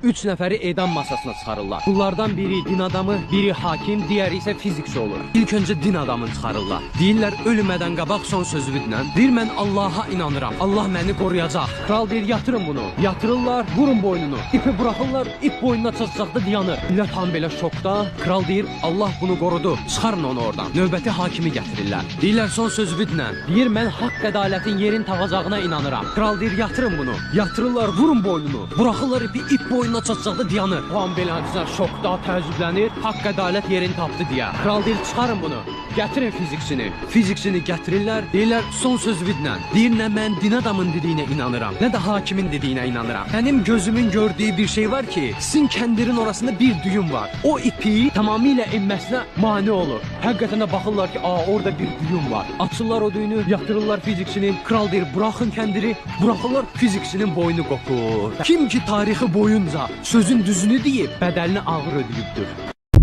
3 nəfəri edam masasına çıxarırlar. Bunlardan biri din adamı, biri hakim, diğeri ise fizikçi olur. İlk önce din adamını çıxarırlar. Deyirlər ölmədən qabaq son sözü dinlə. Deyir mən Allah'a inanıram. Allah məni qoruyacaq. Kral deyir yatırın bunu. Yatırırlar, vurun boynunu. İpi bırakırlar, ip boynuna çatacaqda dayanır. Millət tam belə şokda. Kral deyir Allah bunu qorudu. Çıxarın onu oradan. Növbəti hakimi gətirirlər. Deyirlər son sözü dinlə. Deyir mən haqq ədalətin yerin tapacağına inanıram. Kral deyir yatırın bunu. Yatırırlar, vurun boynunu. Bırakırlar ipi, ip boynuna çatacaqda dayanır. Tam beləncə şokda təəccüblənir. Haqq ədalət yerini tapdı deyə. Kral deyir çıxarın bunu. Gətirin fizikçini. Fizikçini gətirirlər. Deyirlər son sözü dinlə. Deyir nə mən din adamın dediyinə inanıram, nə də hakimin dediyinə inanıram. Mənim gözümün gördüyü bir şey var ki, sizin kəndirin orasında bir düyüm var. O ipi tamamilə enməsinə mane olur. Həqiqətən də baxırlar ki, orada bir düyüm var. Açırlar o düyünü, yatırırlar fizikçini. Kral deyir bırakın kəndiri. Bırakırlar fizikçinin boynu qopur. Kim ki tarixi boyunca sözün düzünü deyib, bədəlini ağır ödəyibdir.